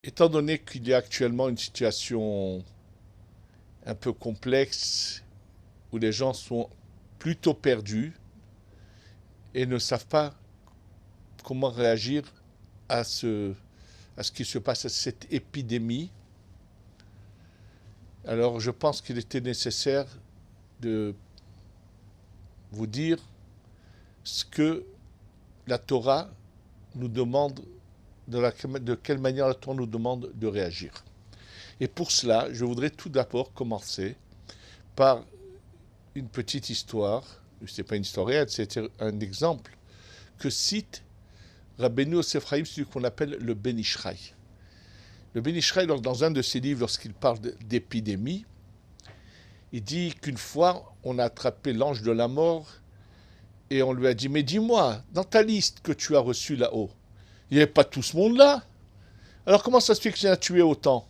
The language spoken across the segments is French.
Étant donné qu'il y a actuellement une situation un peu complexe où les gens sont plutôt perdus et ne savent pas comment réagir à à ce qui se passe, à cette épidémie, alors je pense qu'il était nécessaire de vous dire ce que la Torah nous demande, de quelle manière la Torah nous demande de réagir. Et pour cela, je voudrais tout d'abord commencer par une petite histoire. Ce n'est pas une histoire réelle, c'est un exemple que cite Rabbeinu Yosef Chaim, celui qu'on appelle le Ben Ishraï. Le Ben Ishraï, dans un de ses livres, lorsqu'il parle d'épidémie, il dit qu'une fois, on a attrapé l'ange de la mort et on lui a dit, mais dis-moi, dans ta liste que tu as reçue là-haut, il n'y avait pas tout ce monde-là. Alors comment ça se fait que tu en as tué autant?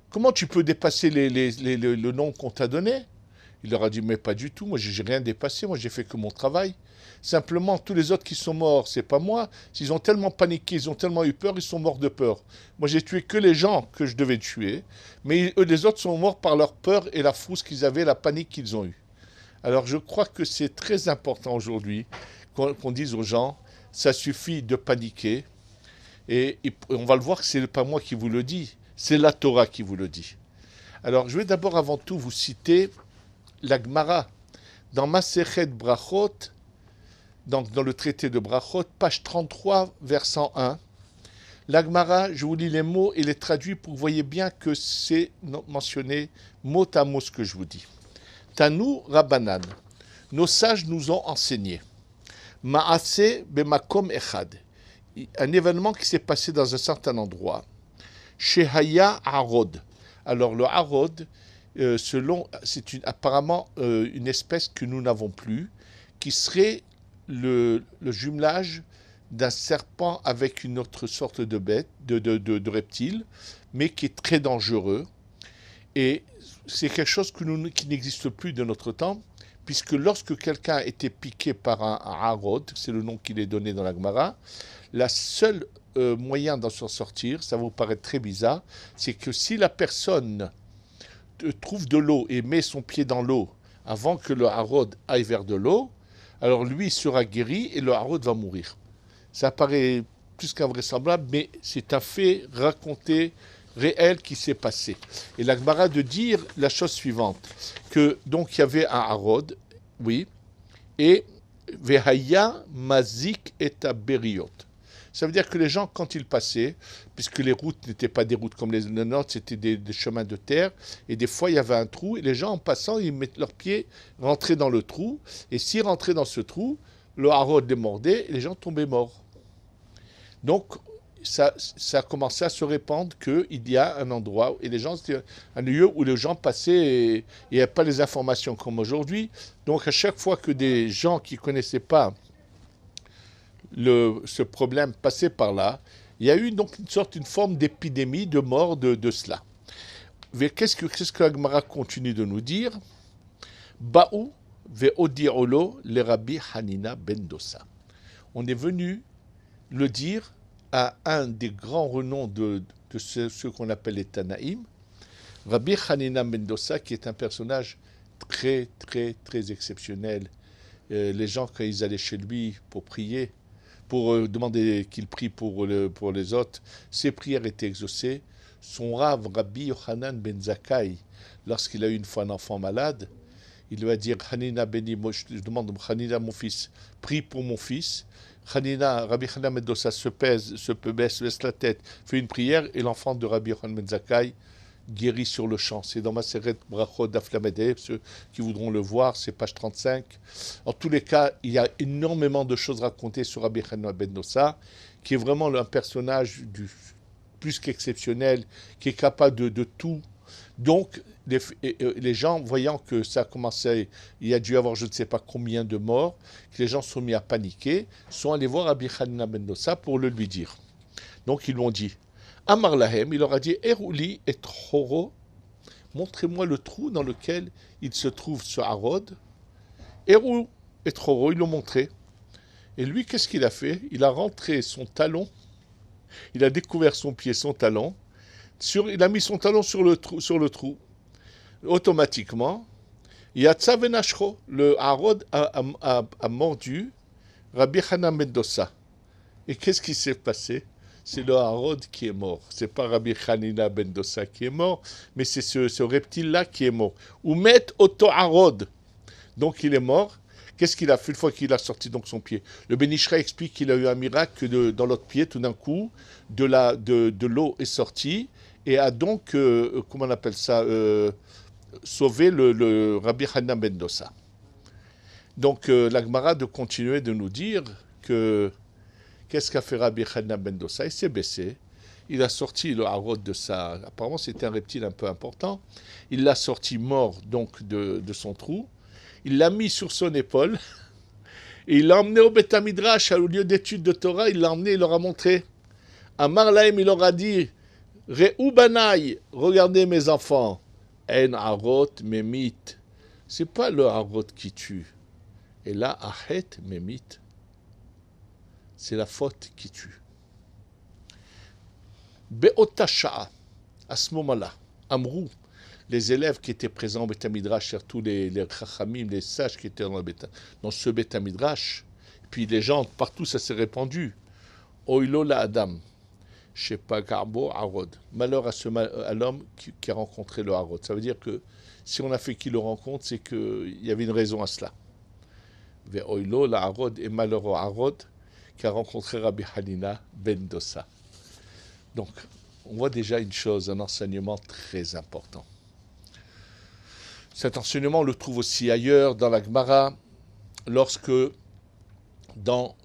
Comment tu peux dépasser le nom qu'on t'a donné? Il leur a dit, mais pas du tout, moi j'ai rien dépassé, moi j'ai fait que mon travail. Simplement, tous les autres qui sont morts, c'est pas moi. S'ils ont tellement paniqué, ils ont tellement eu peur, ils sont morts de peur. Moi j'ai tué que les gens que je devais tuer, mais eux, les autres sont morts par leur peur et la frousse qu'ils avaient, la panique qu'ils ont eue. Alors je crois que c'est très important aujourd'hui qu'on dise aux gens, ça suffit de paniquer, et on va le voir que ce n'est pas moi qui vous le dis, c'est la Torah qui vous le dit. Alors je vais d'abord avant tout vous citer la Gemara dans Masechet Brachot, donc dans le traité de Brachot, page 33, verset 1. La Gemara, je vous lis les mots et les traduis pour que vous voyez bien que c'est mentionné mot à mot ce que je vous dis. Tanu Rabbanan, nos sages nous ont enseigné. Maase bemakom echad, un événement qui s'est passé dans un certain endroit. Shehaya Harod. Alors le Harod, c'est apparemment une espèce que nous n'avons plus, qui serait le jumelage d'un serpent avec une autre sorte de bête, de reptile, mais qui est très dangereux. Et c'est quelque chose qui n'existe plus de notre temps, puisque lorsque quelqu'un a été piqué par un harod, c'est le nom qu'il est donné dans la Gemara, la seule moyen d'en sortir, ça va vous paraître très bizarre, c'est que si la personne trouve de l'eau et met son pied dans l'eau avant que le harod aille vers de l'eau, alors lui sera guéri et le harod va mourir. Ça paraît plus qu'invraisemblable, mais c'est un fait raconté, réel qui s'est passé. Et la Gemara de dire la chose suivante, que donc il y avait un harod, oui, et Vehaya Mazik et Beriot. Ça veut dire que les gens, quand ils passaient, puisque les routes n'étaient pas des routes comme les nôtres, c'était des chemins de terre, et des fois il y avait un trou, et les gens en passant, ils mettent leurs pieds, rentraient dans le trou, et s'ils rentraient dans ce trou, le harod les mordait, et les gens tombaient morts. Donc, ça a commencé à se répandre qu'il y a un endroit, et les gens, c'était un lieu où les gens passaient et il n'y avait pas les informations comme aujourd'hui. Donc, à chaque fois que des gens qui ne connaissaient pas ce problème passaient par là, il y a eu donc une forme d'épidémie, de mort de cela. Mais qu'est-ce que la Gemara continue de nous dire? Ba'u ve'odi'olo le Rabbi Hanina ben Dosa. On est venu le dire à un des grands renoms de ceux qu'on appelle les Tanaïm, Rabbi Hanina ben Dosa, qui est un personnage très, très, très exceptionnel. Les gens, quand ils allaient chez lui pour prier, pour demander qu'il prie pour les autres, ses prières étaient exaucées. Son rave, Rabbi Yochanan ben Zakkai, lorsqu'il a eu une fois un enfant malade, il lui a dit, Hanina Beni, moi je demande, Hanina mon fils, prie pour mon fils. Hanina, Rabbi Yochanan ben Dosa se baisse la tête, fait une prière, et l'enfant de Rabbi Yochanan ben Zakkai guéri sur le champ. C'est dans Maseret Brachot d'Aflamedeh, ceux qui voudront le voir, c'est page 35. En tous les cas, il y a énormément de choses racontées sur Rabbi Yochanan ben Dosa, qui est vraiment un personnage plus qu'exceptionnel, qui est capable de tout. Donc, les gens, voyant que ça a commencé, il y a dû avoir je ne sais pas combien de morts, que les gens sont mis à paniquer, sont allés voir Rabbi Yochanan ben Dosa pour le lui dire. Donc, ils l'ont dit. Amar Lahem, il leur a dit, Erouli et Choro, montrez-moi le trou dans lequel il se trouve ce harod. Erou et Choro, ils l'ont montré. Et lui, qu'est-ce qu'il a fait? Il a rentré son talon il a découvert son pied, son talon. Il a mis son talon sur le trou. Automatiquement, Yatsa Venashro, le Harod a mordu Rabbi Hanan ben Dossa. Et qu'est-ce qui s'est passé? C'est le Harod qui est mort. C'est pas Rabbi Hanina ben Dossa qui est mort, mais c'est ce reptile-là qui est mort. Ou met Otto Harod. Donc il est mort. Qu'est-ce qu'il a fait une fois qu'il a sorti donc son pied? Le Ben Ishra explique qu'il a eu un miracle que dans l'autre pied, tout d'un coup, de l'eau est sortie et a donc, comment on appelle ça, sauvé le Rabbi Hanan ben Dossa. Donc la Gemara de continuer de nous dire que qu'est-ce qu'a fait Rabbi Hanan ben Dossa? Il s'est baissé, il a sorti le harod de sa... Apparemment c'était un reptile un peu important. Il l'a sorti mort donc de son trou. Il l'a mis sur son épaule et il l'a emmené au Beth Midrash, au lieu d'études de Torah. Il l'a emmené, il leur a montré. Amar Lahem, il leur a dit Re'u Banai, regardez mes enfants. En harot memit. C'est pas le harot qui tue. Et là, ahet memit. C'est la faute qui tue. Be'otasha'a, à ce moment-là, Amrou, les élèves qui étaient présents au Beth Midrash, surtout les chachamim, les sages qui étaient dans ce Beth Midrash, puis les gens, partout ça s'est répandu. Oilo la Adam, Shepa Garbo Harod. Malheur à l'homme qui a rencontré le Harod. Ça veut dire que si on a fait qu'il le rencontre, c'est qu'il y avait une raison à cela. Oilo la Harod, et malheur au Harod qui a rencontré Rabbi Hanina ben Dossa. Donc, on voit déjà une chose, un enseignement très important. Cet enseignement, on le trouve aussi ailleurs dans la Gemara, lorsque, dans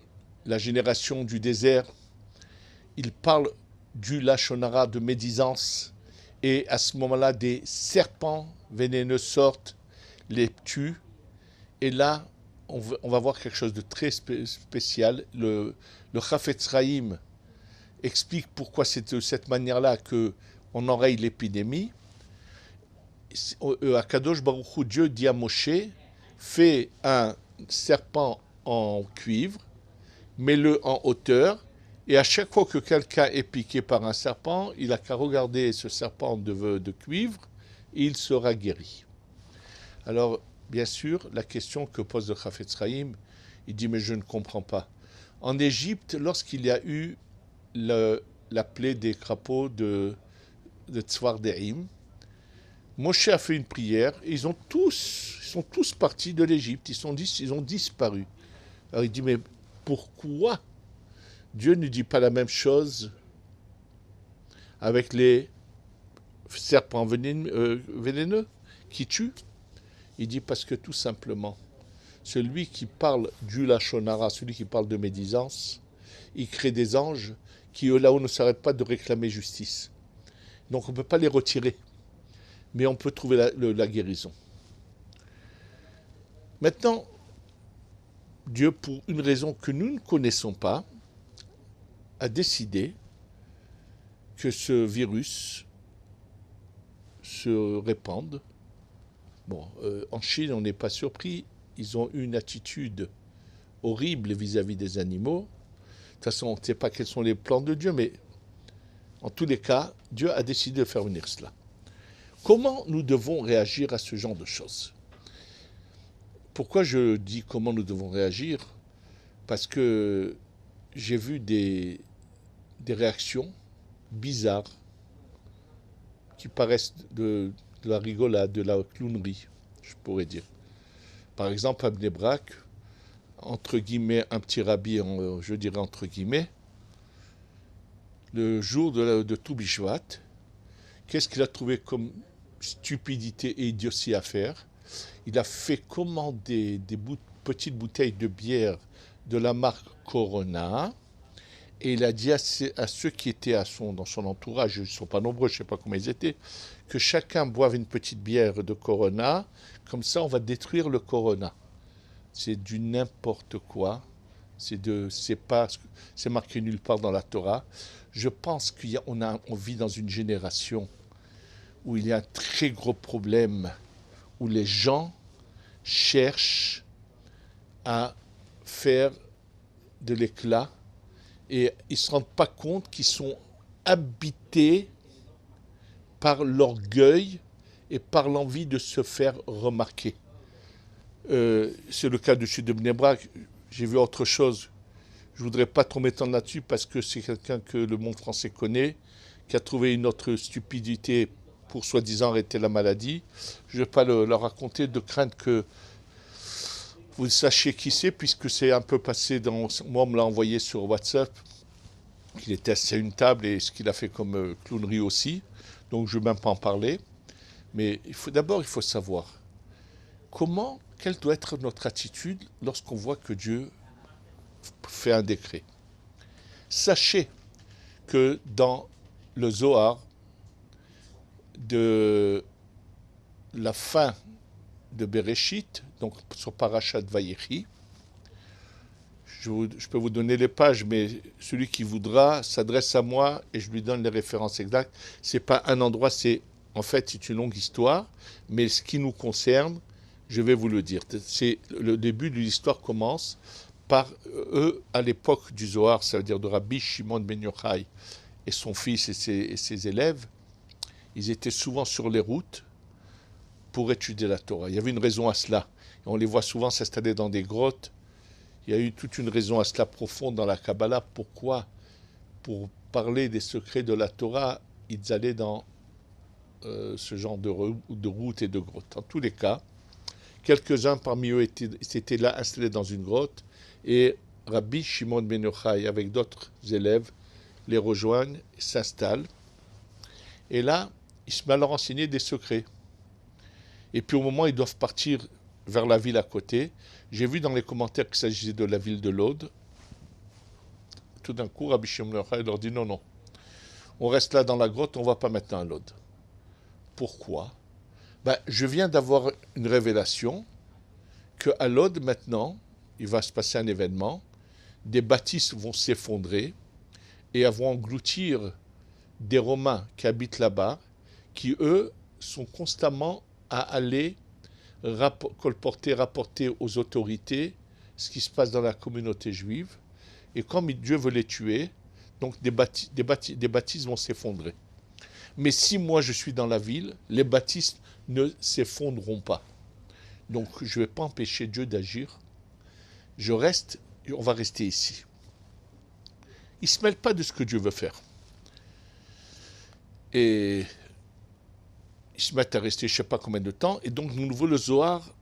la génération du désert, il parle du Lashon Hara, de médisance, et à ce moment-là, des serpents vénéneux sortent, les tuent, et là, on va voir quelque chose de très spécial. Le Chafetz Chaim explique pourquoi c'est de cette manière-là qu'on enraye l'épidémie. À Kadosh Baruch Hu, Dieu dit à Moshe, fais un serpent en cuivre, mets-le en hauteur, et à chaque fois que quelqu'un est piqué par un serpent, il n'a qu'à regarder ce serpent de cuivre, et il sera guéri. Alors, bien sûr, la question que pose le Chafetz Chaim, il dit, mais je ne comprends pas. En Égypte, lorsqu'il y a eu la plaie des crapauds de Tzvardeim, Moshe a fait une prière et ils sont tous partis de l'Égypte, ils ont disparu. Alors il dit, mais pourquoi Dieu ne dit pas la même chose avec les serpents vénéneux qui tuent? Il dit parce que tout simplement, celui qui parle du Lashon Hara, celui qui parle de médisance, il crée des anges qui là-haut ne s'arrêtent pas de réclamer justice. Donc on ne peut pas les retirer. Mais on peut trouver la guérison. Maintenant, Dieu, pour une raison que nous ne connaissons pas, a décidé que ce virus se répande. Bon, en Chine, on n'est pas surpris. Ils ont eu une attitude horrible vis-à-vis des animaux. De toute façon, on ne sait pas quels sont les plans de Dieu, mais en tous les cas, Dieu a décidé de faire venir cela. Comment nous devons réagir à ce genre de choses? Pourquoi je dis comment nous devons réagir? Parce que j'ai vu des réactions bizarres qui paraissent de la rigolade, de la clownerie, je pourrais dire. Par exemple, à Bnei Brak, entre guillemets, un petit rabbi, je dirais entre guillemets, le jour de Tou Bishvat, qu'est-ce qu'il a trouvé comme stupidité et idiotie à faire? Il a fait commander des petites bouteilles de bière de la marque Corona et il a dit à ceux qui étaient dans son entourage, ils ne sont pas nombreux, je ne sais pas comment ils étaient, que chacun boive une petite bière de Corona, comme ça on va détruire le Corona. C'est du n'importe quoi, c'est marqué nulle part dans la Torah. Je pense qu'on vit dans une génération où il y a un très gros problème, où les gens cherchent à faire de l'éclat Et ils ne se rendent pas compte qu'ils sont habités par l'orgueil et par l'envie de se faire remarquer. C'est le cas du sud de Bnei Brak. J'ai vu autre chose. Je ne voudrais pas trop m'étendre là-dessus parce que c'est quelqu'un que le monde français connaît, qui a trouvé une autre stupidité pour soi-disant arrêter la maladie. Je ne vais pas le raconter de crainte que vous sachiez qui c'est, puisque c'est un peu passé dans... Moi, on me l'a envoyé sur WhatsApp, qu'il était assis à une table et ce qu'il a fait comme clownerie aussi. Donc je ne vais même pas en parler. Mais d'abord, il faut savoir quelle doit être notre attitude lorsqu'on voit que Dieu fait un décret. Sachez que dans le Zohar, de la fin de Bereshit, donc sur Parashat Vayechi, je peux vous donner les pages, mais celui qui voudra s'adresse à moi et je lui donne les références exactes. C'est pas un endroit, en fait c'est une longue histoire, mais ce qui nous concerne, je vais vous le dire. C'est le début de l'histoire commence par eux à l'époque du Zohar, ça veut dire de Rabbi Shimon ben Yochai et son fils et ses élèves. Ils étaient souvent sur les routes pour étudier la Torah. Il y avait une raison à cela. Et on les voit souvent s'installer dans des grottes. Il y a eu toute une raison à cela profonde dans la Kabbalah. Pourquoi? Pour parler des secrets de la Torah, ils allaient dans ce genre de routes et de grottes. En tous les cas, quelques-uns parmi eux étaient là installés dans une grotte et Rabbi Shimon ben Yochai avec d'autres élèves les rejoignent, s'installent et là, ils se mettent à leur enseigner des secrets. Et puis au moment où ils doivent partir vers la ville à côté, j'ai vu dans les commentaires qu'il s'agissait de la ville de Lod. Tout d'un coup, Rabbi Shimon ben Yochai leur dit non, non, on reste là dans la grotte, on ne va pas maintenant à Lod. Pourquoi? Je viens d'avoir une révélation qu'à Lod maintenant, il va se passer un événement, des bâtisses vont s'effondrer et vont engloutir des Romains qui habitent là-bas, qui eux sont constamment à aller rapporter aux autorités ce qui se passe dans la communauté juive. Et comme Dieu veut les tuer, donc des bâtisses vont s'effondrer. Mais si moi je suis dans la ville, les bâtisses ne s'effondreront pas. Donc je ne vais pas empêcher Dieu d'agir. On va rester ici. Il ne se mêle pas de ce que Dieu veut faire. Et ils se mettent à rester je ne sais pas combien de temps. Et donc de nouveau le Zohar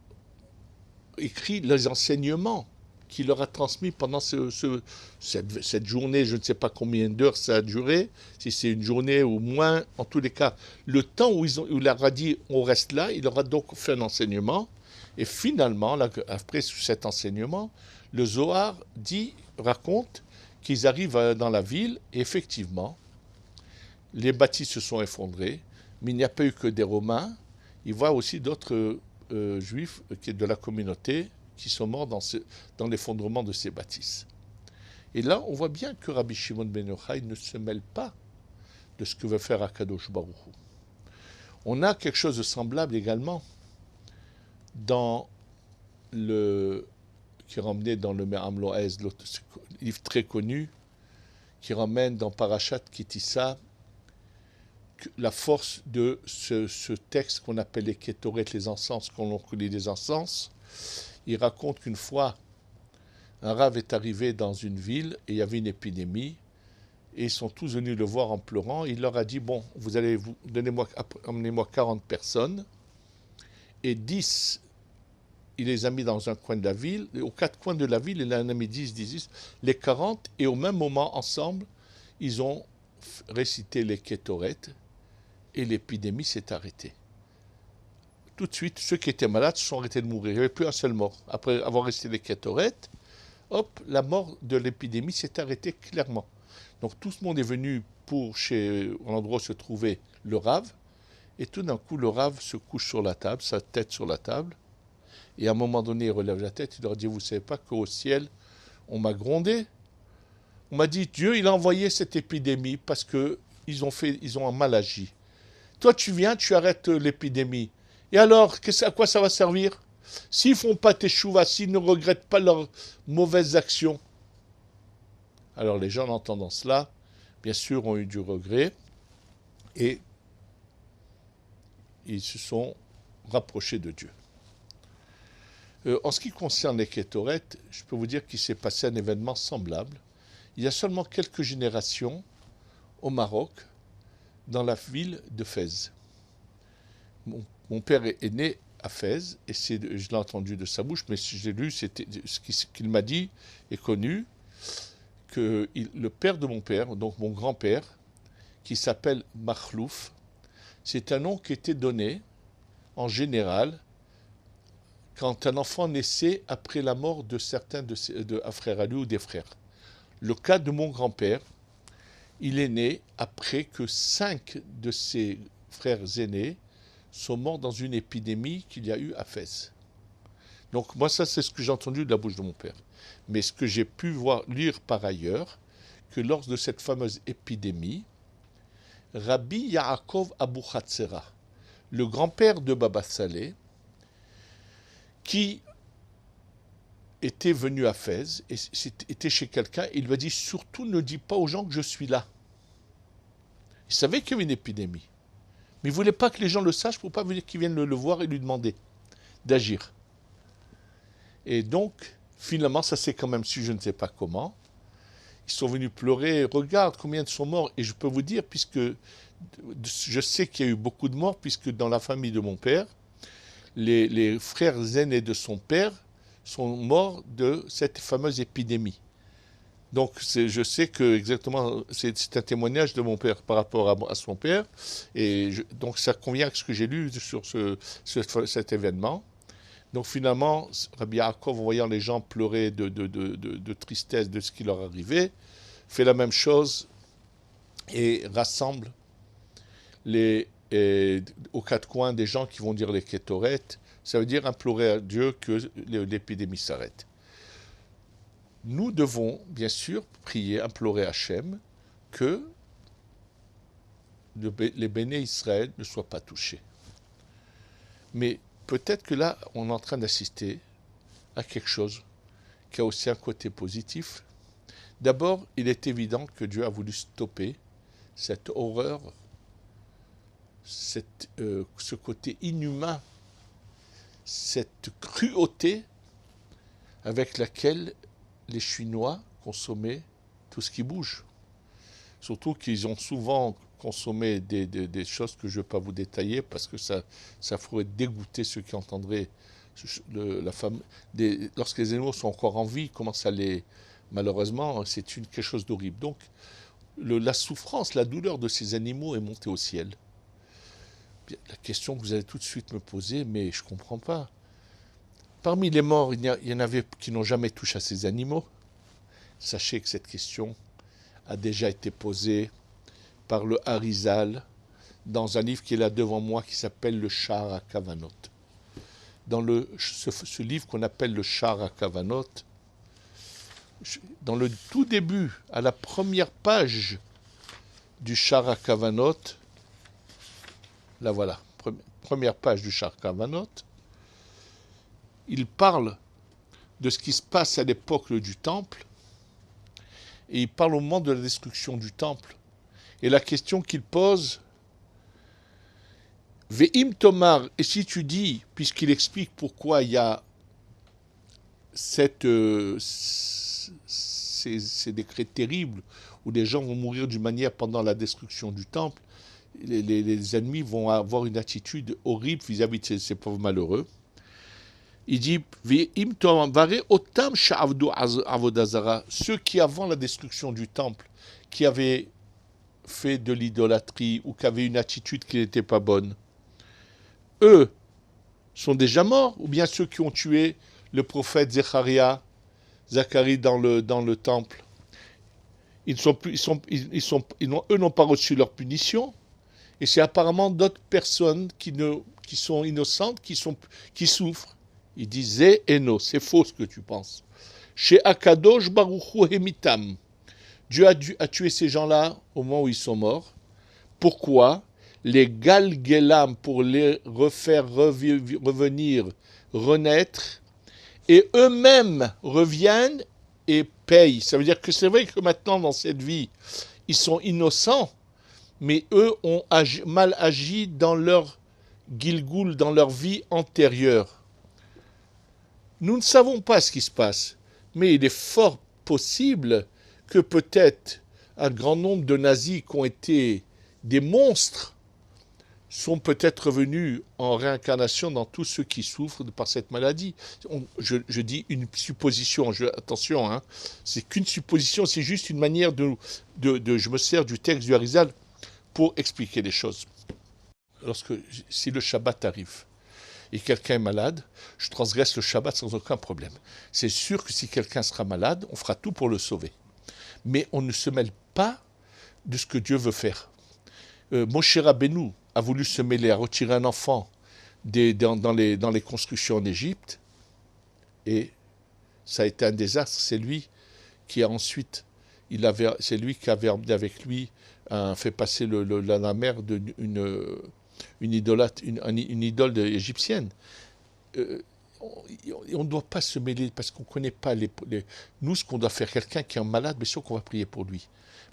écrit les enseignements qu'il leur a transmis pendant cette journée, je ne sais pas combien d'heures ça a duré, si c'est une journée ou moins, en tous les cas, le temps où il leur a dit on reste là, il leur a donc fait un enseignement, et finalement, là, après cet enseignement, le Zohar raconte qu'ils arrivent dans la ville, et effectivement, les bâtisses se sont effondrées, mais il n'y a pas eu que des Romains, il voit aussi d'autres juifs de la communauté qui sont morts dans l'effondrement de ces bâtisses. Et là, on voit bien que Rabbi Shimon ben Yochai ne se mêle pas de ce que veut faire Akadosh Baruch Hu. On a quelque chose de semblable également qui est ramené dans le Me'am Lo'ez, livre très connu, qui ramène dans Parashat Kitissa la force de ce texte qu'on appelle les Kétoret, les encens, qu'on connaît des encens. Il raconte qu'une fois, un rave est arrivé dans une ville et il y avait une épidémie et ils sont tous venus le voir en pleurant. Il leur a dit, bon, emmenez-moi 40 personnes et 10, il les a mis dans un coin de la ville. Et aux 4 coins de la ville, il en a mis 10, les 40 et au même moment, ensemble, ils ont récité les Kétoret et l'épidémie s'est arrêtée. Tout de suite, ceux qui étaient malades se sont arrêtés de mourir. Il n'y avait plus un seul mort. Après avoir resté les Kétoret, hop, la mort de l'épidémie s'est arrêtée clairement. Donc tout le monde est venu pour l'endroit où se trouvait le rave, et tout d'un coup, le rave se couche sur la table, sa tête sur la table, et à un moment donné, il relève la tête, il leur dit, vous ne savez pas qu'au ciel, on m'a grondé? On m'a dit, Dieu, il a envoyé cette épidémie parce qu'ils ont mal agi. Toi, tu viens, tu arrêtes l'épidémie. Et alors, à quoi ça va servir? S'ils ne font pas teshuva, s'ils ne regrettent pas leurs mauvaises actions, Alors les gens en entendant cela, bien sûr, ont eu du regret et ils se sont rapprochés de Dieu. En ce qui concerne les Kétoret, je peux vous dire qu'il s'est passé un événement semblable. Il y a seulement quelques générations au Maroc, dans la ville de Fès. Mon père est né à Fès, et je l'ai entendu de sa bouche, mais si j'ai lu, c'était ce qu'il m'a dit est connu, que le père de mon père, donc mon grand-père, qui s'appelle Makhlouf, c'est un nom qui était donné, en général, quand un enfant naissait après la mort de certains de frères à lui ou des frères. Le cas de mon grand-père, il est né après que 5 de ses frères aînés sont morts dans une épidémie qu'il y a eu à Fès. Donc moi, ça, c'est ce que j'ai entendu de la bouche de mon père. Mais ce que j'ai pu lire par ailleurs, que lors de cette fameuse épidémie, Rabbi Yaakov Abu Hatzera, le grand-père de Baba Saleh, qui était venu à Fès, et était chez quelqu'un, il lui a dit, surtout ne dis pas aux gens que je suis là. Il savait qu'il y avait une épidémie, mais il ne voulait pas que les gens le sachent pour pas qu'ils viennent le voir et lui demander d'agir. Et donc, finalement, ça s'est quand même su, je ne sais pas comment. Ils sont venus pleurer, regarde combien de sont morts, et je peux vous dire, puisque je sais qu'il y a eu beaucoup de morts, puisque dans la famille de mon père, les frères aînés de son père sont morts de cette fameuse épidémie. Donc je sais que exactement, c'est un témoignage de mon père par rapport à son père, et donc ça convient avec ce que j'ai lu sur cet événement. Donc finalement, Rabbi Yaakov, en voyant les gens pleurer de tristesse de ce qui leur arrivait, fait la même chose et rassemble aux quatre coins des gens qui vont dire les Kétoret. Ça veut dire implorer à Dieu que l'épidémie s'arrête. Nous devons, bien sûr, prier, implorer Hachem que les béné Israël ne soient pas touchés. Mais peut-être que là, on est en train d'assister à quelque chose qui a aussi un côté positif. D'abord, il est évident que Dieu a voulu stopper cette horreur, ce côté inhumain, cette cruauté avec laquelle les Chinois consommaient tout ce qui bouge. Surtout qu'ils ont souvent consommé des choses que je ne vais pas vous détailler parce que ça ferait dégoûter ceux qui entendraient lorsque les animaux sont encore en vie, comment ça les... Malheureusement, c'est quelque chose d'horrible. Donc, la souffrance, la douleur de ces animaux est montée au ciel. La question que vous allez tout de suite me poser, mais je ne comprends pas. Parmi les morts, il y en avait qui n'ont jamais touché à ces animaux. Sachez que cette question a déjà été posée par le Harizal dans un livre qui est là devant moi qui s'appelle le Sha'ar HaKavanot. Dans ce livre qu'on appelle le Sha'ar HaKavanot, dans le tout début, à la première page du Sha'ar HaKavanot, là voilà, première page du Sha'ar HaKavanot, il parle de ce qui se passe à l'époque du temple, et il parle au moment de la destruction du temple. Et la question qu'il pose, Ve'im Tomar, et si tu dis, puisqu'il explique pourquoi il y a ces décrets terribles où les gens vont mourir d'une manière pendant la destruction du temple, les ennemis vont avoir une attitude horrible vis-à-vis de ces pauvres malheureux. Il dit, ceux qui avant la destruction du temple, qui avaient fait de l'idolâtrie ou qui avaient une attitude qui n'était pas bonne, eux sont déjà morts, ou bien ceux qui ont tué le prophète Zacharie dans le temple, eux n'ont pas reçu leur punition, et c'est apparemment d'autres personnes qui sont innocentes qui souffrent. Il disait Eno, c'est faux ce que tu penses. Chez Akadosh Baruchu Hemitam, Dieu a tué ces gens-là au moment où ils sont morts. Pourquoi? Les Galgelam, pour les refaire revenir, renaître, et eux-mêmes reviennent et payent. Ça veut dire que c'est vrai que maintenant, dans cette vie, ils sont innocents, mais eux ont mal agi dans leur Gilgoul, dans leur vie antérieure. Nous ne savons pas ce qui se passe, mais il est fort possible que peut-être un grand nombre de nazis qui ont été des monstres sont peut-être revenus en réincarnation dans tous ceux qui souffrent par cette maladie. Je dis une supposition, attention, hein, c'est qu'une supposition, c'est juste une manière je me sers du texte du Harizal pour expliquer les choses. Si le Shabbat arrive et quelqu'un est malade, je transgresse le Shabbat sans aucun problème. C'est sûr que si quelqu'un sera malade, on fera tout pour le sauver. Mais on ne se mêle pas de ce que Dieu veut faire. Moshe Rabbeinu a voulu se mêler à retirer un enfant dans les constructions en Égypte, et ça a été un désastre. C'est lui qui a ensuite, c'est lui qui avait emmené avec lui, fait passer la mer une idole égyptienne. On ne doit pas se mêler parce qu'on ne connaît pas nous, ce qu'on doit faire. Quelqu'un qui est malade, bien sûr qu'on va prier pour lui.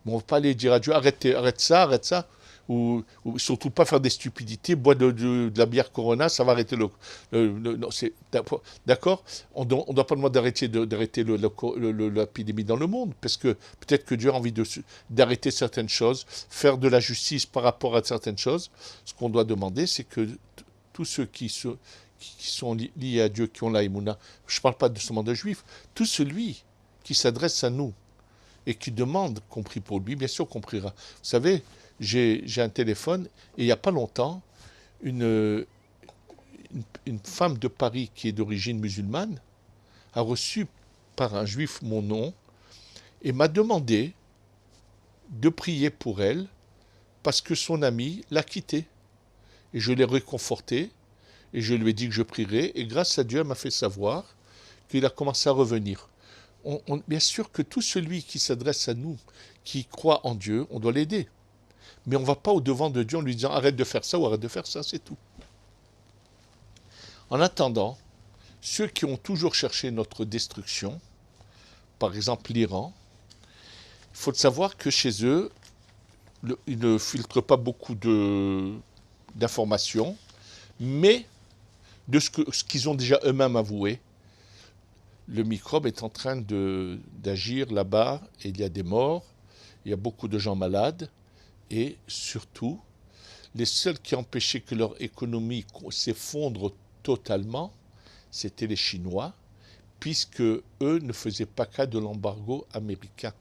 Mais on ne va pas aller dire à Dieu, arrête ça, ou surtout pas faire des stupidités, boire de la bière Corona, ça va arrêter non, d'accord. On ne doit pas demander d'arrêter l'épidémie dans le monde, parce que peut-être que Dieu a envie d'arrêter certaines choses, faire de la justice par rapport à certaines choses. Ce qu'on doit demander, c'est que tous ceux qui sont liés à Dieu, qui ont la Emouna, je ne parle pas seulement de juifs, tout celui qui s'adresse à nous et qui demande qu'on prie pour lui, bien sûr qu'on priera. Vous savez, j'ai un téléphone, et il n'y a pas longtemps, une femme de Paris qui est d'origine musulmane a reçu par un juif mon nom et m'a demandé de prier pour elle parce que son ami l'a quittée. Et je l'ai réconforté et je lui ai dit que je prierais, et grâce à Dieu, elle m'a fait savoir qu'il a commencé à revenir. Bien sûr que tout celui qui s'adresse à nous, qui croit en Dieu, on doit l'aider. Mais on ne va pas au-devant de Dieu en lui disant arrête de faire ça ou arrête de faire ça, c'est tout. En attendant, ceux qui ont toujours cherché notre destruction, par exemple l'Iran, il faut savoir que chez eux, ils ne filtrent pas beaucoup d'informations, mais de ce qu'ils ont déjà eux-mêmes avoué, le microbe est en train d'agir là-bas, et il y a des morts, il y a beaucoup de gens malades, et surtout, les seuls qui empêchaient que leur économie s'effondre totalement, c'étaient les Chinois, puisque eux ne faisaient pas cas de l'embargo américain.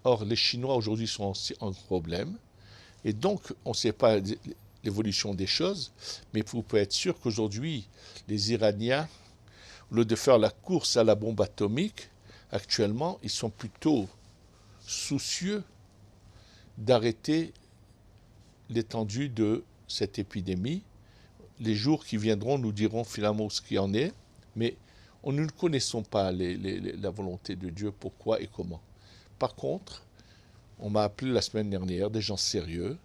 Or, les Chinois aujourd'hui sont en problème, et donc on ne sait pas l'évolution des choses, mais vous pouvez être sûr qu'aujourd'hui, les Iraniens, au lieu de faire la course à la bombe atomique, actuellement, ils sont plutôt soucieux d'arrêter l'étendue de cette épidémie. Les jours qui viendront nous diront finalement ce qu'il en est, mais nous ne connaissons pas la volonté de Dieu, pourquoi et comment. Par contre, on m'a appelé la semaine dernière des gens sérieux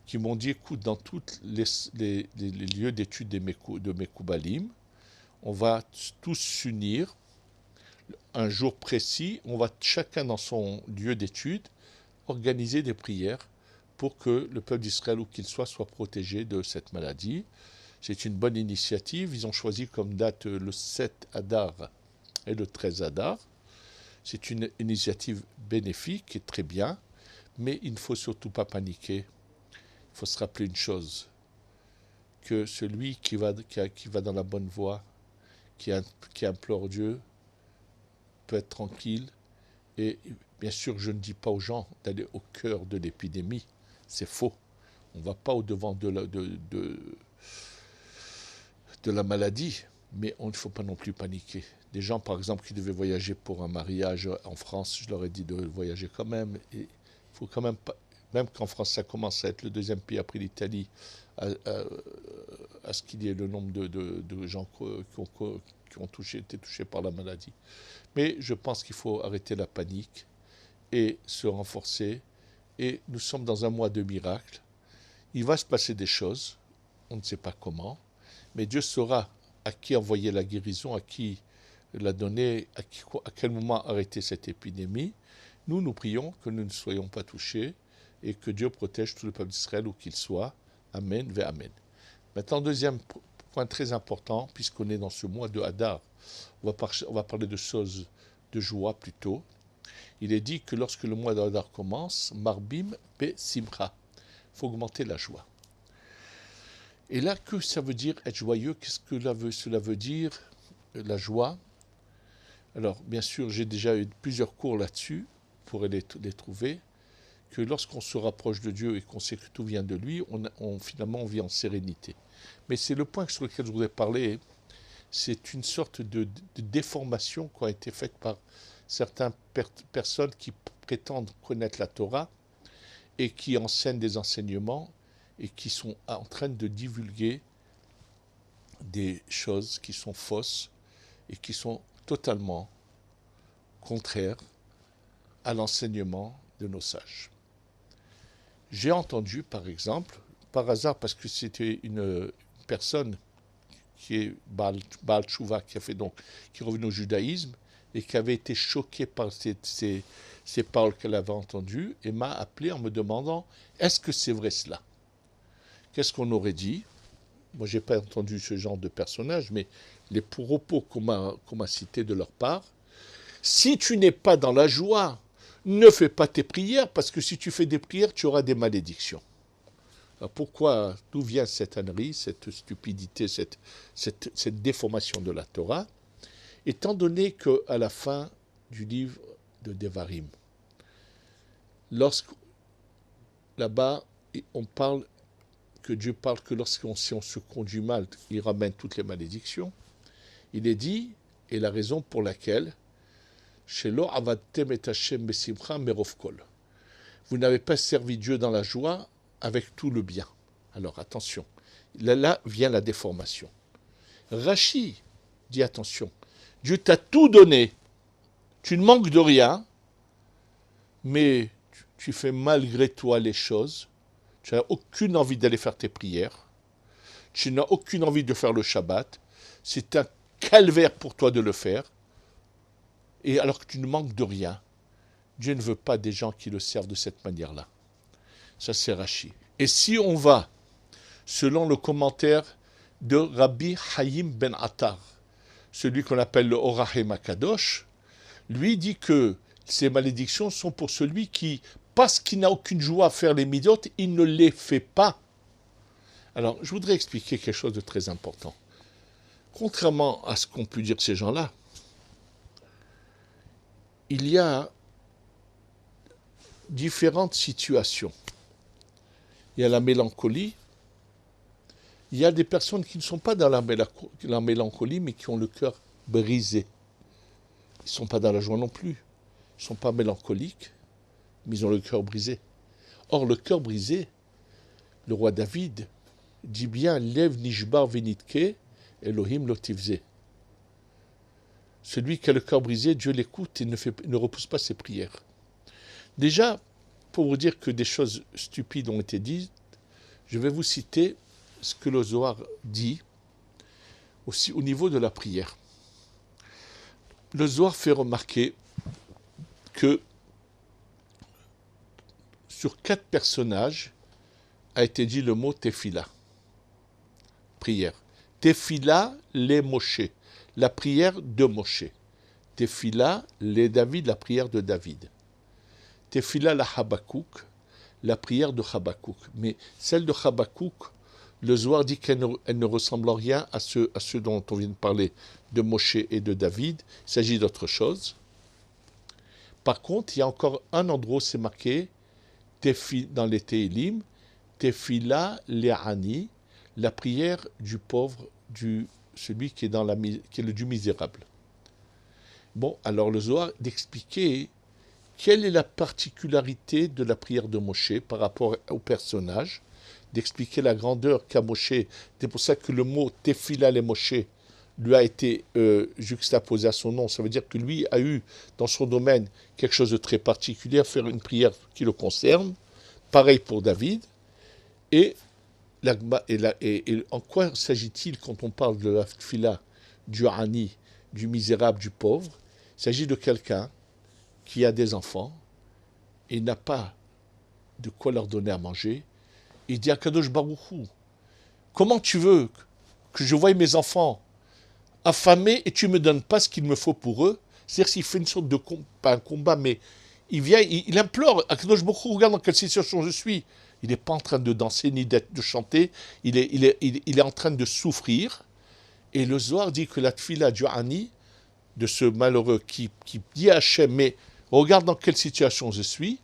qui m'ont dit, écoute, dans tous les lieux d'études de Mekoubalim, on va tous s'unir un jour précis, on va chacun dans son lieu d'étude organiser des prières pour que le peuple d'Israël, où qu'il soit protégé de cette maladie. C'est une bonne initiative. Ils ont choisi comme date le 7 Adar et le 13 Adar. C'est une initiative bénéfique et très bien, mais il ne faut surtout pas paniquer. Il faut se rappeler une chose, que celui qui va dans la bonne voie, qui implore Dieu, peut être tranquille. Et bien sûr, je ne dis pas aux gens d'aller au cœur de l'épidémie. C'est faux. On ne va pas au-devant de la maladie, mais il ne faut pas non plus paniquer. Des gens, par exemple, qui devaient voyager pour un mariage en France, je leur ai dit de voyager quand même. Et il faut quand même pas, même qu'en France, ça commence à être le deuxième pays après l'Italie, à ce qu'il y ait le nombre de gens qui ont été touchés par la maladie. Mais je pense qu'il faut arrêter la panique et se renforcer. Et nous sommes dans un mois de miracles. Il va se passer des choses, on ne sait pas comment, mais Dieu saura à qui envoyer la guérison, à qui l'a donné, à quel moment arrêter cette épidémie. Nous prions que nous ne soyons pas touchés et que Dieu protège tout le peuple d'Israël où qu'il soit. Amen, ve Amen. Maintenant, deuxième point très important, puisqu'on est dans ce mois de Hadar, on va parler de choses de joie plutôt. Il est dit que lorsque le mois de Hadar commence, Marbim be Simcha, il faut augmenter la joie. Et là, que ça veut dire être joyeux? Qu'est-ce que cela veut dire, la joie? Alors, bien sûr, j'ai déjà eu plusieurs cours là-dessus, pour les trouver, que lorsqu'on se rapproche de Dieu et qu'on sait que tout vient de lui, finalement on vit en sérénité. Mais c'est le point sur lequel je voudrais parler, c'est une sorte de déformation qui a été faite par certaines personnes qui prétendent connaître la Torah et qui enseignent des enseignements et qui sont en train de divulguer des choses qui sont fausses et qui sont totalement contraires à l'enseignement de nos sages. J'ai entendu, par exemple, par hasard, parce que c'était une personne qui est Baal Tshuva, qui est revenu au judaïsme et qui avait été choquée par ces paroles qu'elle avait entendues et m'a appelé en me demandant « Est-ce que c'est vrai cela ?» Qu'est-ce qu'on aurait dit? Moi, je n'ai pas entendu ce genre de personnage, mais les propos qu'on m'a cités de leur part, si tu n'es pas dans la joie, ne fais pas tes prières, parce que si tu fais des prières, tu auras des malédictions. Alors pourquoi, d'où vient cette ânerie, cette stupidité, cette déformation de la Torah, étant donné qu'à la fin du livre de Devarim, là-bas, on parle que Dieu parle que si on se conduit mal, il ramène toutes les malédictions, il est dit, et la raison pour laquelle, vous n'avez pas servi Dieu dans la joie avec tout le bien. Alors attention, là vient la déformation. Rachi dit attention, Dieu t'a tout donné, tu ne manques de rien, mais tu fais malgré toi les choses, tu n'as aucune envie d'aller faire tes prières, tu n'as aucune envie de faire le Shabbat, c'est un calvaire pour toi de le faire, et alors que tu ne manques de rien, Dieu ne veut pas des gens qui le servent de cette manière-là. Ça, c'est Rashi. Et si on va, selon le commentaire de Rabbi Haïm ben Attar, celui qu'on appelle le Orahem Akadosh, lui dit que ces malédictions sont pour celui qui, parce qu'il n'a aucune joie à faire les midot, il ne les fait pas. Alors, je voudrais expliquer quelque chose de très important. Contrairement à ce qu'ont pu dire ces gens-là, il y a différentes situations. Il y a la mélancolie. Il y a des personnes qui ne sont pas dans la mélancolie, mais qui ont le cœur brisé. Ils ne sont pas dans la joie non plus. Ils ne sont pas mélancoliques, mais ils ont le cœur brisé. Or, le cœur brisé, le roi David dit bien « Lev nishbar venitke, Elohim lotivze ». Celui qui a le cœur brisé, Dieu l'écoute et ne repousse pas ses prières. Déjà, pour vous dire que des choses stupides ont été dites, je vais vous citer ce que le Zohar dit aussi au niveau de la prière. Le Zohar fait remarquer que sur 4 personnages a été dit le mot Tefila, prière. Tefila les Moshe, la prière de Moshe. Tefila les David, la prière de David. Tefila la Habakouk, la prière de Habakouk. Mais celle de Habakouk, le Zohar dit qu'elle ne ressemble en rien à ceux dont on vient de parler, de Moshe et de David. Il s'agit d'autre chose. Par contre, il y a encore un endroit où c'est marqué, dans les Télim, Tefila le'ani, la prière du pauvre, celui qui est du misérable. Bon, alors le Zohar d'expliquer quelle est la particularité de la prière de Moshe par rapport au personnage, d'expliquer la grandeur qu'a Moshe. C'est pour ça que le mot Tefila le Moshe lui a été juxtaposé à son nom. Ça veut dire que lui a eu dans son domaine quelque chose de très particulier, à faire une prière qui le concerne. Pareil pour David. Et en quoi s'agit-il quand on parle de la tefila du Hani du misérable, du pauvre. Il s'agit de quelqu'un qui a des enfants et n'a pas de quoi leur donner à manger. Il dit à Kadosh Baruch Hu, comment tu veux que je voie mes enfants affamés et tu ne me donnes pas ce qu'il me faut pour eux? C'est-à-dire s'il fait une sorte de pas un combat, mais il vient, il implore à Kadosh Baruch Hu, regarde dans quelle situation je suis. Il n'est pas en train de danser ni de chanter, il est en train de souffrir. Et le Zohar dit que la tfila du Hani, de ce malheureux qui dit à Hachem, mais regarde dans quelle situation je suis,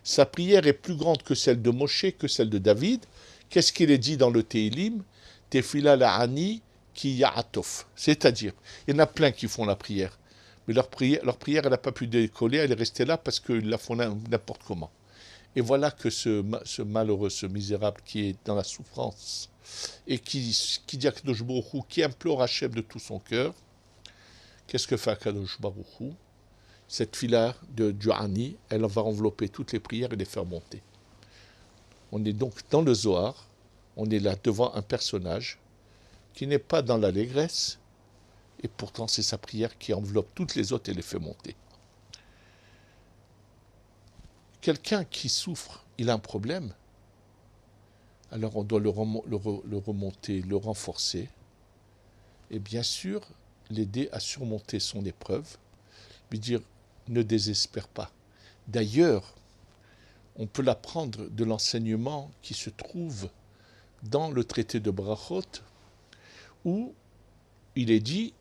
sa prière est plus grande que celle de Moshe, que celle de David. Qu'est-ce qu'il est dit dans le Tehillim? Tefila la Hani ki ya'atof. C'est-à-dire, il y en a plein qui font la prière, mais leur prière elle n'a pas pu décoller, elle est restée là parce qu'ils la font n'importe comment. Et voilà que ce malheureux, ce misérable qui est dans la souffrance, et qui dit à Kadosh Baruch Hu, qui implore Hachem de tout son cœur, qu'est-ce que fait Kadosh Baruch Hu? Cette fila de Hani, elle va envelopper toutes les prières et les faire monter. On est donc dans le Zohar, on est là devant un personnage qui n'est pas dans l'allégresse, et pourtant c'est sa prière qui enveloppe toutes les autres et les fait monter. Quelqu'un qui souffre, il a un problème, alors on doit le remonter, le renforcer, et bien sûr l'aider à surmonter son épreuve, lui dire ne désespère pas. D'ailleurs, on peut l'apprendre de l'enseignement qui se trouve dans le traité de Brachot, où il est dit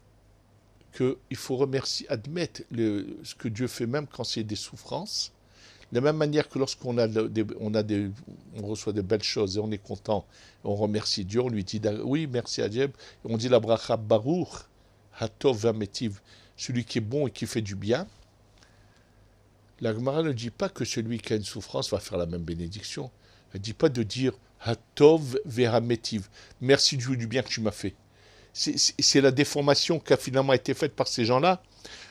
qu'il faut remercier, admettre ce que Dieu fait même quand il y a des souffrances. De la même manière que lorsqu'on on reçoit de belles choses et on est content, on remercie Dieu, on lui dit oui, merci à Dieu, et on dit la bracha Baruch, Hatov Vametiv, celui qui est bon et qui fait du bien. La Gemara ne dit pas que celui qui a une souffrance va faire la même bénédiction. Elle ne dit pas de dire Hatov Vametiv, merci Dieu du bien que tu m'as fait. C'est la déformation qui a finalement été faite par ces gens-là.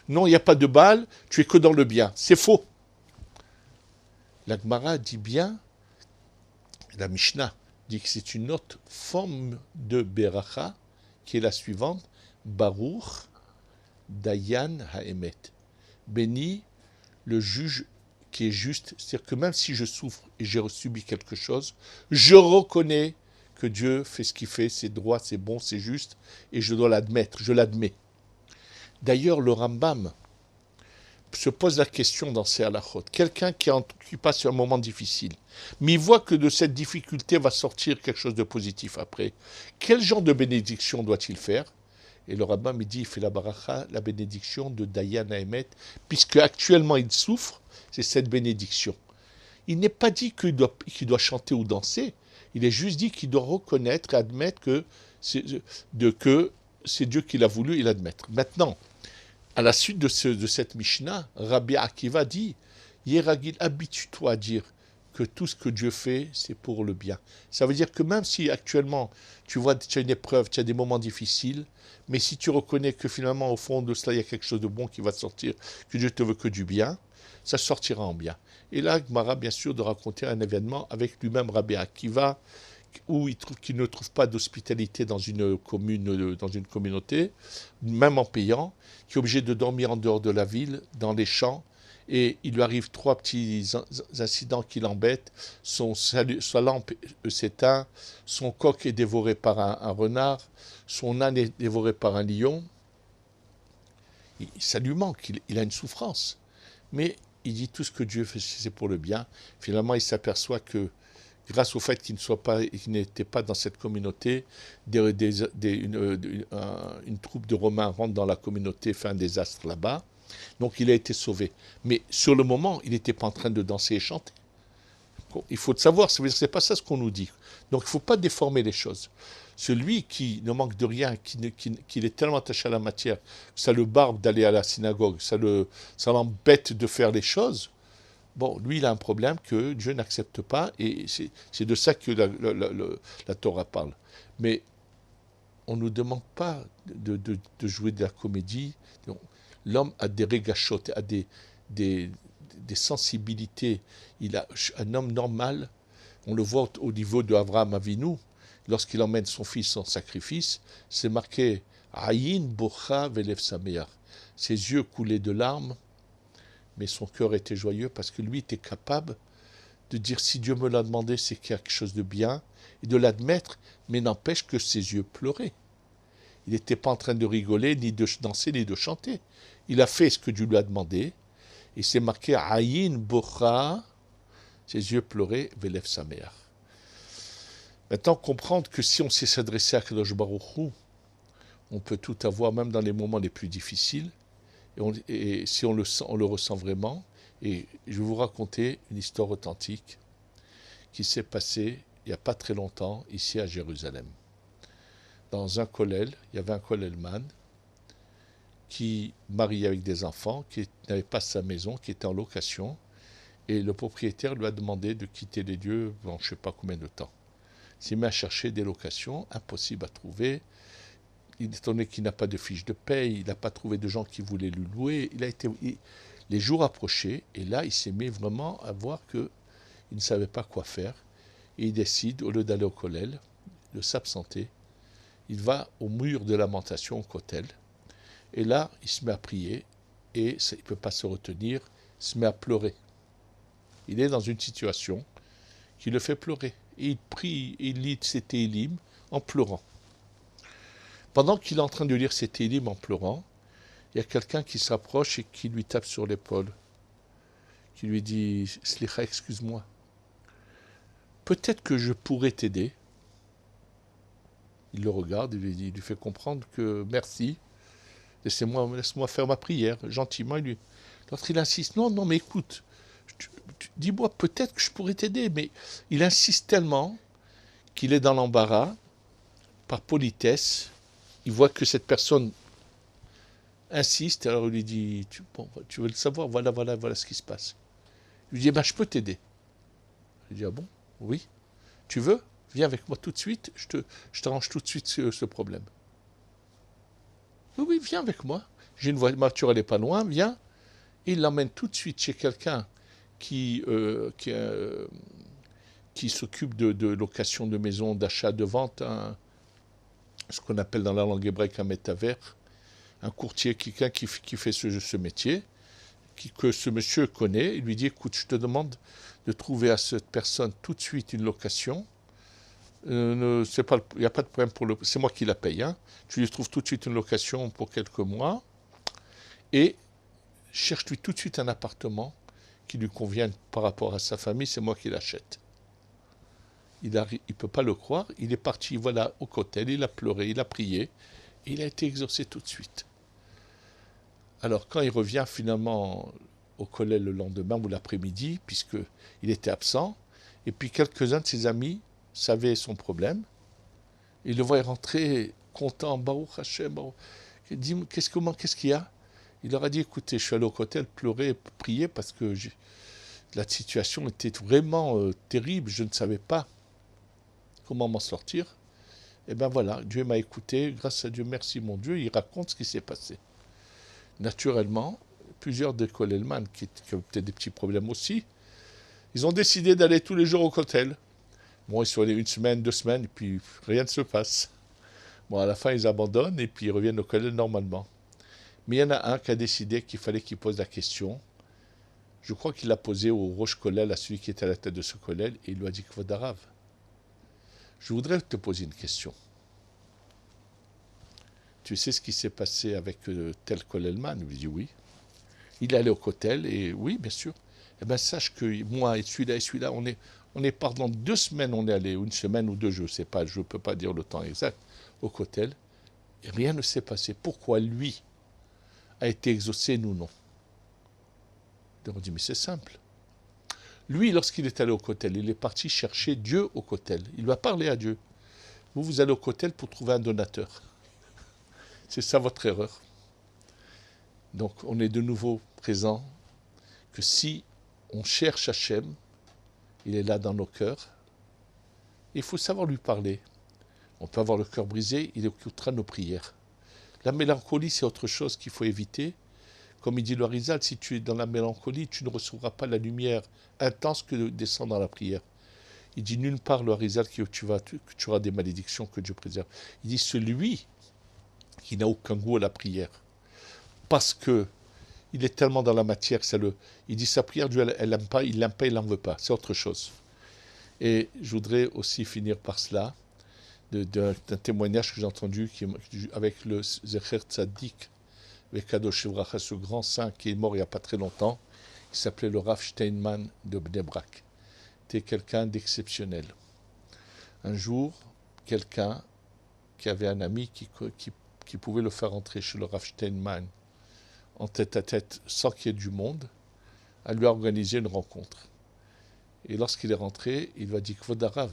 Non, il n'y a pas de Baal, tu es que dans le bien. C'est faux. La Gemara dit bien, la Mishnah dit que c'est une autre forme de Beracha qui est la suivante, Baruch Dayan Haemet. Béni le juge qui est juste, c'est-à-dire que même si je souffre et j'ai subi quelque chose, je reconnais que Dieu fait ce qu'il fait, c'est droit, c'est bon, c'est juste, et je dois l'admettre, je l'admets. D'ailleurs, le Rambam se pose la question dans ses halachot. Quelqu'un qui passe un moment difficile, mais il voit que de cette difficulté va sortir quelque chose de positif après. Quel genre de bénédiction doit-il faire? Et le Rambam il dit, il fait la baracha, la bénédiction de Dayan Haemet, puisque actuellement il souffre, c'est cette bénédiction. Il n'est pas dit qu'il doit chanter ou danser, il est juste dit qu'il doit reconnaître et admettre que c'est Dieu qui l'a voulu et l'admettre. Maintenant, à la suite de cette Mishnah, Rabbi Akiva dit, Yeragil, habitue-toi à dire que tout ce que Dieu fait, c'est pour le bien. Ça veut dire que même si actuellement, tu vois, tu as une épreuve, tu as des moments difficiles, mais si tu reconnais que finalement, au fond de cela, il y a quelque chose de bon qui va te sortir, que Dieu te veut que du bien, ça sortira en bien. Et là, Gemara, bien sûr, de raconter un événement avec lui-même Rabbi Akiva, où qu'il ne trouve pas d'hospitalité dans une commune, dans une communauté, même en payant, qui est obligé de dormir en dehors de la ville, dans les champs, et il lui arrive 3 petits incidents qui l'embêtent. Sa lampe s'éteint, son coq est dévoré par un renard, son âne est dévoré par un lion. Ça lui manque, il a une souffrance. Mais il dit tout ce que Dieu fait, c'est pour le bien. Finalement, il s'aperçoit que grâce au fait qu'il n'était pas dans cette communauté, une troupe de Romains rentre dans la communauté, fait un désastre là-bas. Donc il a été sauvé. Mais sur le moment, il n'était pas en train de danser et chanter. Il faut le savoir, c'est pas ça ce qu'on nous dit. Donc il ne faut pas déformer les choses. Celui qui ne manque de rien, qui est tellement attaché à la matière, que ça le barbe d'aller à la synagogue, ça l'embête de faire les choses, bon, lui, il a un problème que Dieu n'accepte pas, et c'est de ça que la Torah parle. Mais on ne nous demande pas de jouer de la comédie. L'homme a des régachotes, a des sensibilités. Un homme normal, on le voit au niveau de Avraham Avinu, lorsqu'il emmène son fils en sacrifice, c'est marqué Ayin bocha velev sameach. Ses yeux coulaient de larmes, mais son cœur était joyeux parce que lui était capable de dire si Dieu me l'a demandé, c'est quelque chose de bien, et de l'admettre, mais n'empêche que ses yeux pleuraient. Il n'était pas en train de rigoler, ni de danser, ni de chanter. Il a fait ce que Dieu lui a demandé, et c'est marqué Ayin bocha, ses yeux pleuraient, velev sameach. Maintenant, comprendre que si on sait s'adresser à Kadosh Baruch Hu, on peut tout avoir, même dans les moments les plus difficiles, et si on le ressent vraiment. Et je vais vous raconter une histoire authentique qui s'est passée il n'y a pas très longtemps ici à Jérusalem. Dans un kollel, il y avait un kollelman qui mariait avec des enfants, qui n'avait pas sa maison, qui était en location, et le propriétaire lui a demandé de quitter les lieux pendant je ne sais pas combien de temps. Il s'est mis à chercher des locations, impossible à trouver. Étant donné qu'il n'a pas de fiche de paye, il n'a pas trouvé de gens qui voulaient lui louer. Les jours approchaient, et là, il s'est mis vraiment à voir qu'il ne savait pas quoi faire. Et il décide, au lieu d'aller au kollel, de s'absenter. Il va au mur de lamentation, au kotel. Et là, il se met à prier, et il ne peut pas se retenir, il se met à pleurer. Il est dans une situation qui le fait pleurer. Et il prie, il lit ses télim en pleurant. Pendant qu'il est en train de lire ses télim en pleurant, il y a quelqu'un qui s'approche et qui lui tape sur l'épaule, qui lui dit « Slicha, excuse-moi, peut-être que je pourrais t'aider ». Il le regarde, il lui fait comprendre que « Merci, laisse-moi faire ma prière ». Gentiment, l'autre il insiste « Non, mais écoute, dis-moi, peut-être que je pourrais t'aider ». Mais il insiste tellement qu'il est dans l'embarras, par politesse. Il voit que cette personne insiste, alors il lui dit tu veux le savoir, voilà ce qui se passe. Il lui dit je peux t'aider. Il dit ah bon, oui, tu veux, viens avec moi tout de suite, je t'arrange tout de suite ce problème. Oui, viens avec moi, j'ai une voiture, elle n'est pas loin, viens. Et il l'emmène tout de suite chez quelqu'un qui s'occupe de location de maison, d'achat, de vente, ce qu'on appelle dans la langue hébraïque un métavers, un courtier, quelqu'un qui fait ce métier, que ce monsieur connaît. Il lui dit écoute, je te demande de trouver à cette personne tout de suite une location. Il n'y a pas de problème c'est moi qui la paye. Hein. Tu lui trouves tout de suite une location pour quelques mois et cherche-lui tout de suite un appartement qui lui convienne par rapport à sa famille. C'est moi qui l'achète. Il ne peut pas le croire. Il est parti, voilà, au kotel, il a pleuré, il a prié, et il a été exaucé tout de suite. Alors, quand il revient finalement au kollel le lendemain ou l'après-midi, puisqu'il était absent, et puis quelques-uns de ses amis savaient son problème, ils le voient rentrer content, Baruch Hashem, Baruch. Il dit, qu'est-ce qu'il y a? Il leur a dit, écoutez, je suis allé au kotel pleurer, prier, parce que la situation était vraiment terrible, je ne savais pas comment m'en sortir. Et bien voilà, Dieu m'a écouté, grâce à Dieu, merci mon Dieu, il raconte ce qui s'est passé. Naturellement, plusieurs des kollelman qui ont peut-être des petits problèmes aussi, ils ont décidé d'aller tous les jours au kotel. Bon, ils sont allés 1 semaine, 2 semaines, et puis rien ne se passe. Bon, à la fin, ils abandonnent, et puis ils reviennent au kotel normalement. Mais il y en a un qui a décidé qu'il fallait qu'il pose la question. Je crois qu'il l'a posée au Rosh Kollel, à celui qui était à la tête de ce kollel, et il lui a dit Kvod Harav, je voudrais te poser une question. Tu sais ce qui s'est passé avec tel kollelman? Il lui dit oui. Il est allé au kotel et oui, bien sûr. Eh bien, sache que moi et celui-là, on est pendant 2 semaines, on est allé, 1 semaine ou 2, je ne sais pas, je ne peux pas dire le temps exact, au kotel, et rien ne s'est passé. Pourquoi lui a été exaucé, nous non? On dit, mais c'est simple. Lui, lorsqu'il est allé au kotel, il est parti chercher Dieu au kotel. Il va parler à Dieu. Vous allez au kotel pour trouver un donateur. C'est ça votre erreur. Donc, on est de nouveau présent que si on cherche Hachem, il est là dans nos cœurs. Il faut savoir lui parler. On peut avoir le cœur brisé, il écoutera nos prières. La mélancolie, c'est autre chose qu'il faut éviter. Comme il dit le Harizal, si tu es dans la mélancolie, tu ne recevras pas la lumière intense que descend dans la prière. Il dit nulle part le Harizal que tu auras des malédictions, que Dieu préserve. Il dit celui qui n'a aucun goût à la prière. Parce que il est tellement dans la matière, il dit sa prière, Dieu, elle l'aime pas, il n'en veut pas. C'est autre chose. Et je voudrais aussi finir par cela, d'un témoignage que j'ai entendu avec le Zecher Tzadik, avec Kadosh Evracha, ce grand saint qui est mort il n'y a pas très longtemps, qui s'appelait le Rav Steinman de Bnei Brak. C'était quelqu'un d'exceptionnel. Un jour, quelqu'un qui avait un ami qui pouvait le faire entrer chez le Rav Steinman en tête à tête sans qu'il y ait du monde, a lui organisé une rencontre. Et lorsqu'il est rentré, il lui a dit, Kvod Harav,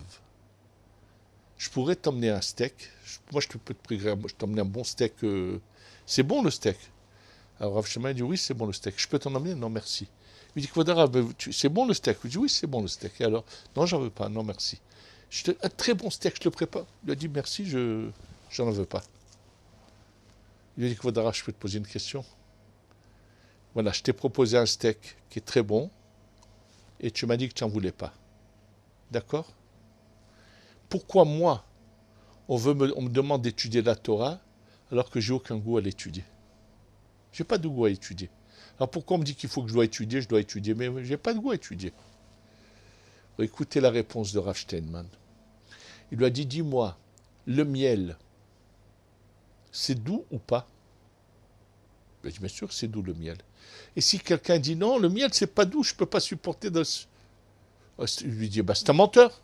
je pourrais t'emmener un steak. Moi, je peux t'emmener un bon steak. C'est bon le steak. Alors Rav Steinman dit, oui, c'est bon le steak. Je peux t'en emmener? Non, merci. Il dit, Kvod Harav, c'est bon le steak? Il dit, oui, c'est bon le steak. Et alors, non, j'en veux pas, non, merci. Un très bon steak, je te le prépare. Il lui a dit, merci, j'en veux pas. Il lui a dit, Kvod Harav, je peux te poser une question? Voilà, je t'ai proposé un steak qui est très bon et tu m'as dit que tu n'en voulais pas. D'accord? Pourquoi moi, on me demande d'étudier la Torah alors que j'ai aucun goût à l'étudier? J'ai pas de goût à étudier. Alors pourquoi on me dit qu'il faut que je dois étudier, mais j'ai pas de goût à étudier. Écoutez la réponse de Rav Steinman. Il lui a dit, dis-moi, le miel, c'est doux ou pas? Il a dit, bien sûr, c'est doux le miel. Et si quelqu'un dit non, le miel, c'est pas doux, je ne peux pas supporter de... Il lui dit, c'est un menteur.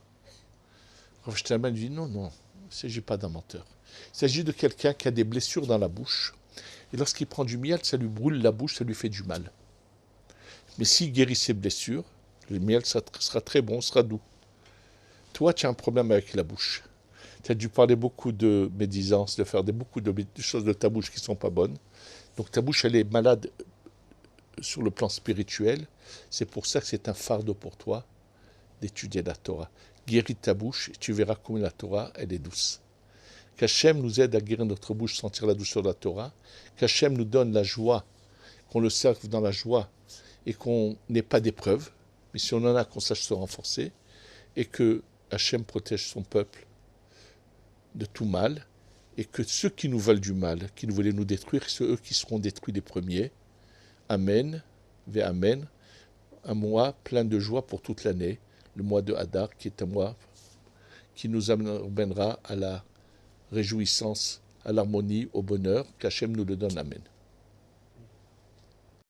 Rav Steinman lui dit, non, il ne s'agit pas d'un menteur. Il s'agit de quelqu'un qui a des blessures dans la bouche. Et lorsqu'il prend du miel, ça lui brûle la bouche, ça lui fait du mal. Mais s'il guérit ses blessures, le miel sera très bon, sera doux. Toi, tu as un problème avec la bouche. Tu as dû parler beaucoup de médisance, de faire beaucoup de choses de ta bouche qui ne sont pas bonnes. Donc ta bouche, elle est malade sur le plan spirituel. C'est pour ça que c'est un fardeau pour toi d'étudier la Torah. Guéris ta bouche et tu verras combien la Torah, elle est douce. Qu'Hachem nous aide à guérir notre bouche, sentir la douceur de la Torah. Qu'Hachem nous donne la joie, qu'on le serve dans la joie et qu'on n'ait pas d'épreuves. Mais si on en a, qu'on sache se renforcer. Et que Hachem protège son peuple de tout mal. Et que ceux qui nous veulent du mal, qui voulaient nous détruire, c'est eux qui seront détruits les premiers. Amen, ve Amen. Un mois plein de joie pour toute l'année. Le mois de Hadar, qui est un mois qui nous amènera à la réjouissance, à l'harmonie, au bonheur. Qu'Hachem nous le donne. Amen.